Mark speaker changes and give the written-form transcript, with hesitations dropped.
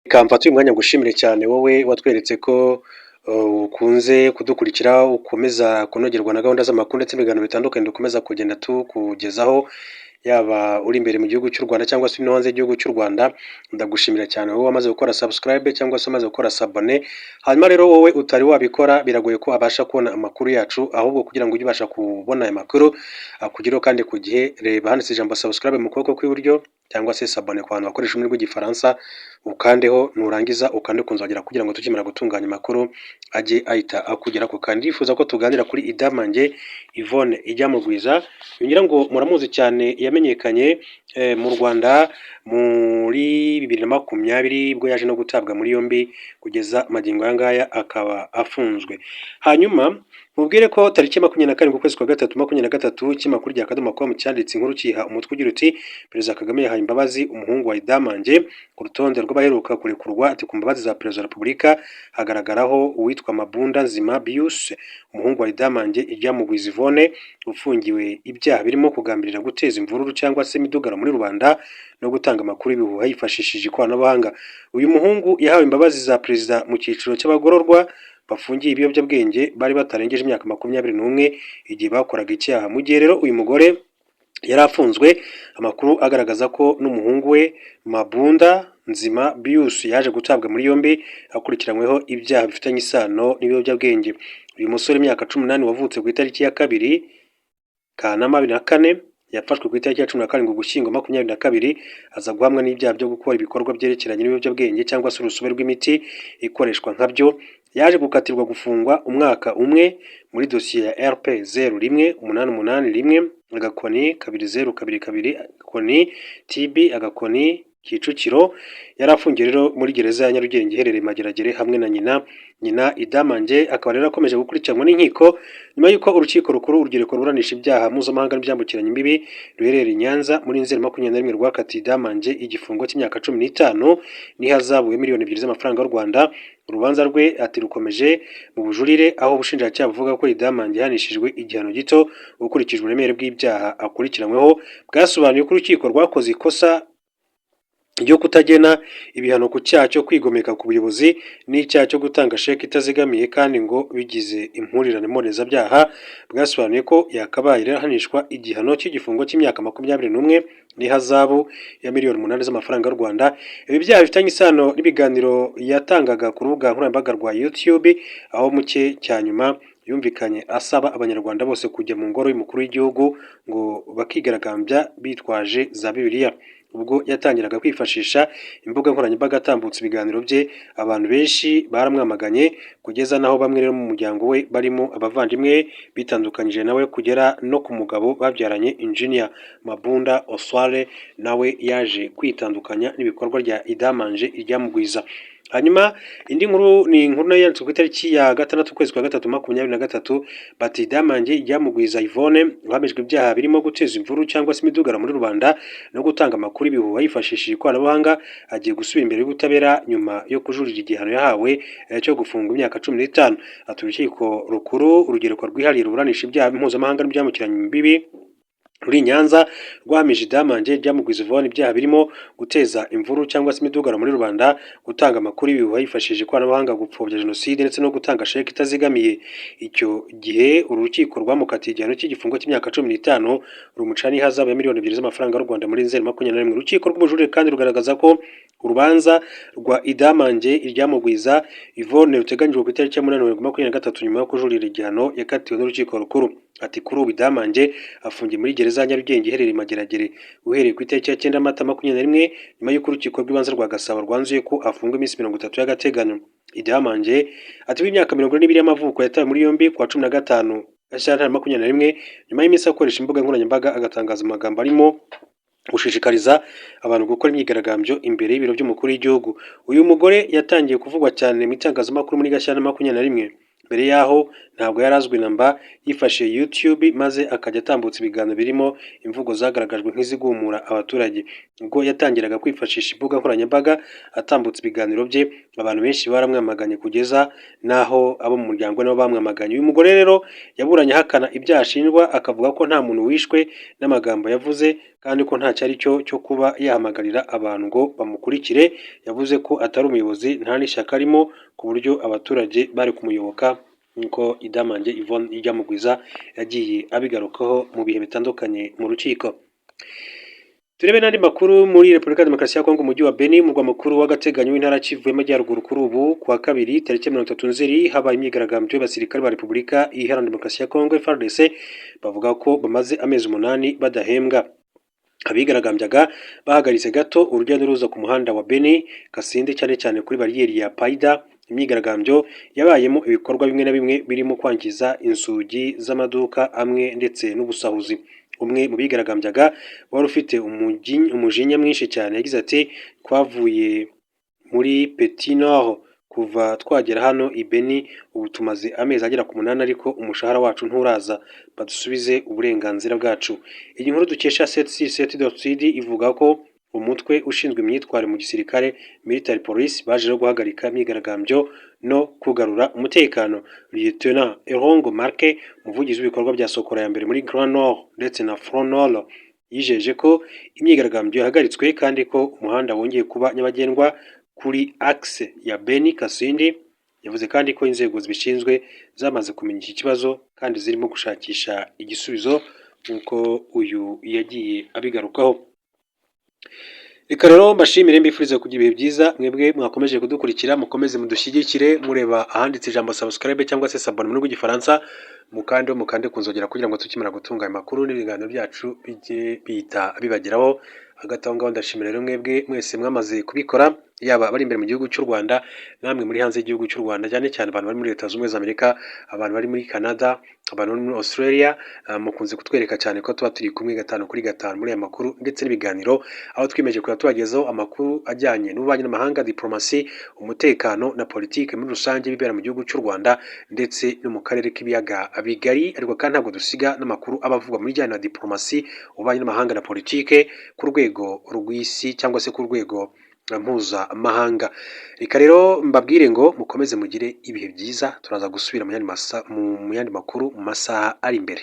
Speaker 1: Kamfata uyu mwanya ngushimire cyane wowe watweretse ko ukunze kudukurikira, ukomeza kunogerwa na gahunda z'amakuru ndetse n'ibiganiro bitandukanye dukomeza kugenda tukugezaho, yaba uri imbere mu gihugu cy'u Rwanda cyangwa se no hanze y'igihugu cy'u Rwanda. Ndagushimira cyane wowe wamaze gukora subscribe cyangwa se wamaze gukora sabone. Hanyuma rero wowe utari wabikora biragoye ko abasha kubona amakuru yacu, ahubwo kugira ngo ujye ubasha kubona aya makuru akugeraho kandi ku gihe, reba handitse ijambo subscribe mu kuboko kw'iburyo cyangwa se sabone ku bantu bakoresha ururimi rw'igifaransa, ukandeho nurangiza ukande kunzogera kugira ngo tukimara gutunganya amakuru ajye ahita akugera ku kandi. Yifuza ko tuganira kuri Idamange Yvonne Ijyamugwiza, ngira ngo muramuzi cyane, yamenyekanye mu Rwanda muri 2020 ubwo yaje no gutabwa muri yombi, kugeza magingo aya ngaya akaba afunzwe. Hanyuma mubwire ko tariki 27 ukwezi kwa gatatu 2023 ikinyamakuru rya Akadomo.com cyanditse inkuru kiha umutwe ugira uti Perezida Kagame yahaye imbabazi umuhungu wa Idamange. Ku rutonde rw'abaheruka kurekurwa ati ku mbabazi za Perezida wa Repubulika hagaragaraho uwitwa Mabunda Nzima Bius, umuhungu wa Idamange Ijyamugwiza Yvonne, ufungiwe ibyaha birimo kugambirira guteza imvururu cyangwa se imidugaro muri rubanda no gutanga amakuru y'ibihuha yifashishije ikoranabuhanga. Uyu muhungu yahawe imbabazi za Perezida mu cyiciro cy'abagororwa bafungiye ibiyobyabwenge bari batarengeje imyaka 21 igihe bakoraga icyaha. Mu gihe rero uyu mugore yari afunzwe, amakuru agaragaza ko n'umuhungu we Mabunda Nzima Bius yaje gutabwa muri yombi akurikiranyweho ibyaha bifitanye isano n'ibiyobyabwenge. Uyu musore imyaka 18 wavutse ku itariki ya 2 Kanama 2004 yafashwe ku itariki ya 17 Ugushyingo 2022, aza guhamwa n'ibyaha byo gukora ibikorwa byerekeranye n'ibiyobyabwenge cyangwa se urusobe rw'imiti ikoreshwa nkabyo. Yaje gukatirwa gufungwa umwaka umwe muri dosiye ya RP 018881 agakoni 2022 agakoni TB agakoni Kicukiro. Yari afungiye rero muri gereza ya Nyarugenge iherereye Mageragere hamwe na nyina Idamange. Akaba rero akomeje gukurikiranwa n'inkiko nyuma y'uko urukiko rukuru urugereko ruburanisha ibyaha mpuzamahanga n'ibyambukiranya imbibi ruherereye i Nyanza muri Nzeri 2021 rwakatiye Idamange igifungo cy'imyaka 15 n'ihazabu ya miliyoni 2 z'amafaranga y'u Rwanda. Urubanza rwe ati rukomeje mu bujurire, aho ubushinjacyaha buvuga ko Idamange yahanishijwe igihano gito ukurikijwe uburemere bw'ibyaha akurikiranyweho. Bwasobanuye ko urukiko rwakoze ikosa ryo kutagena ibihano ku cyaha cyo kwigomeka ku buyobozi n'icyaha cyo gutanga sheki itazigamiye, kandi ngo bigize impurirane mbonezabyaha. Bwasobanuye ko yakabaye ahanishwa igihano cy'igifungo cy'imyaka 21 n'ihazabu ya miliyoni 8 z'amafaranga y'u Rwanda. Ibi byaha bifitanye isano n'ibiganiro yatangaga ku rubuga nkoranyambaga rwa YouTube, aho muke cya nyuma yumvikanye asaba abanyarwanda bose kujya mu ngoro y'umukuru w'igihugu ngo bakigaragambya bitwaje za Bibiliya. Ubwo yatangiraga kwifashisha imbuga nkoranyambaga atambutse ibiganiro bye, abantu benshi baramwamaganye kugeza naho bamwe rero mu muryango we barimo abavandimwe bitandukanyije nawe, kugera no ku mugabo babyaranye Engineer Mabunda Oswale nawe yaje kwitandukanya n'ibikorwa rya Idamange Ijyamugwiza. Hanyuma indi nkuru ni inkuru nayo yanditswe ku itariki ya 6 ukwezi kwa gatatu 2023, bati Idamange Ijyamugwiza Yvonne uhamijwe ibyaha birimo guteza imvuru cyangwa se imidugaro muri rubanda no gutanga amakuru ibihuha yifashishije ikoranabuhanga agiye gusubira imbere y'ubutabera nyuma yo kujurira igihano yahawe cyo gufunga imyaka 15. Ati urukiko rukuru urugereko rwihariye ruburanisha ibyaha mpuzamahanga n'ibyambukiranya imbibi ruri Nyanza rwahamije Idamange Ijyamugwiza Yvonne ibyaha birimo guteza imvuru cyangwa se imidugaro muri rubanda, gutanga amakuru y'ibihuha yifashishije ikoranabuhanga, gupfobya jenoside ndetse no gutanga sheki itazigamiye. Icyo gihe uru rukiko rwamukatiye igihano cy'igifungo cy'imyaka 15 rumuca n'ihazabu ya miliyoni 2 z'amafaranga y'u Rwanda muri Nzeri 2021. Urukiko rw'ubujurire kandi rugaragaza ko urubanza rwa Idamange Ijyamugwiza Yvonne ruteganyijwe ku itariki ya 8 Werurwe 2023 nyuma yo kujurira igihano yakatiwe n'urukiko rukuru. Ati kuri ubu Idamange afungiye muri gereza ya Nyarugenge iherereye Mageragere uhereye ku itariki ya 9 Mata 2021 nyuma y'uko urukiko rw'ibanze rwa Gasabo rwanzuye ko afungwa iminsi 30 y'agateganyo. Idamange ati w'imyaka 22 y'amavuko yatawe muri yombi ku wa 15 Gashyantare 2021 nyuma y'iminsi akoresha imbuga nkoranyambaga agatangaza amagambo arimo gushishikariza abantu gukora imyigaragambyo imbere y'ibiro by'umukuru w'igihugu. Uyu mugore yatangiye kuvugwa cyane mu itangazamakuru muri Gashyantare 2021 mbere yaho ntabwo yari azwi namba, yifashe YouTube maze akajya atambutsa ibiganiro birimo imvugo zagaragajwe nk'izigumura abaturage. Ubwo yatangiraga kwifashisha imbuga nkoranyambaga atambutsa ibiganiro bye, abantu benshi baramwamaganye kugeza n'aho abo mu muryango nabo bamwamaganye. Uyu mugore rero yaburanye ahakana ibyaha ashinjwa, akavuga ko nta muntu wishwe n'amagambo yavuze kandi ko nta cyari cyo kuba yahamagarira abantu ngo bamukurikire. Yavuze ko atari umuyobozi nta n'ishyaka arimo, ku buryo abaturage bari kumuyoboka nk'uko Idamange Yvonne Ijyamugwiza yagiye abigarukaho mu bihe bitandukanye mu rukiko. Turebe n'andi makuru muri Repubulika ya Demokarasi ya Kongo, umujyi wa Beni, umurwa mukuru w'agateganyo w'intara Kivu y'Amajyaruguru. Kuri ubu kuwa kabiri tariki 30 Nzeri habaye imyigaragambyo y'abasirikare ba Repubulika Iharanira Demokarasi ya Kongo FARDC, bavuga ko bamaze amezi 8 badahembwa. Abigaragambyaga bahagaritse gato urujya n'uruza ku muhanda wa Beni Kasindi, cyane cyane kuri bariyeri ya Paida. Imyigaragambyo yabayemo ibikorwa bimwe na bimwe birimo kwangiza inzugi z'amaduka amwe ndetse n'ubusahuzi. Umwe mu bigaragambyaga wari ufite umujinya mwinshi cyane yagize ati twavuye muri Petit Nord kuva twagera hano i Beni, ubu tumaze amezi agera ku 8 ariko umushahara wacu nturaza, badusubize uburenganzira bwacu. Iyi nkuru dukesha 767.cd ivuga ko umutwe ushinzwe imyitwarire mu gisirikare Military Police baje guhagarika imyigaragambyo no kugarura umutekano. Lieutenant Erongo Marke, umuvugizi w'ibikorwa bya Sokora ya mbere muri Grand Nord ndetse na Front Nord, yijeje ko imyigaragambyo yahagaritswe kandi ko umuhanda wongeye kuba nyabagendwa kuri axe ya Beni Kasindi. Yavuze kandi ko inzego zibishinzwe zamaze kumenya iki kibazo kandi zirimo gushakisha igisubizo nk'uko uyu yagiye abigarukaho. Reka rero mbashimire, mbifurize kugira ibihe byiza. Mwebwe mwakomeje kudukurikira, mukomeze mudushyigikire mureba ahanditse ijambo subscribe cyangwa se sabone mu rw'igifaransa, mukande kunzogera kugira ngo tukimara gutunga aya makuru n'ibiganiro byacu bijye bihita bibageraho. Hagati aho ngaho ndashimira rero mwebwe mwese mwamaze kubikora, yaba bari imbere mu gihugu cy'u Rwanda namwe muri hanze y'igihugu cy'u Rwanda, cyane cyane abantu bari muri Leta Zunze Ubumwe za Amerika, abantu bari muri Canada, abantu bari muri Australia. Mukunze kutwereka cyane ko tuba turi kumwe 5 kuri 5 muri aya makuru ndetse n'ibiganiro, aho twimeje kuba tubagezaho amakuru ajyanye n'ububanyi n'amahanga, diplomasi, umutekano na politike muri rusange bibera mu gihugu cy'u Rwanda ndetse no mu karere k'ibiyaga bigari. Ariko kandi ntabwo dusiga n'amakuru abavugwa muri jyana na diplomasi, ububanyi n'amahanga na politike ku rwego rw'isi cyangwa se ku rwego mpuzamahanga. Reka rero mbabwire ngo mukomeze mugire ibihe byiza, turaza gusubira mu yandi makuru mu masaha ari imbere.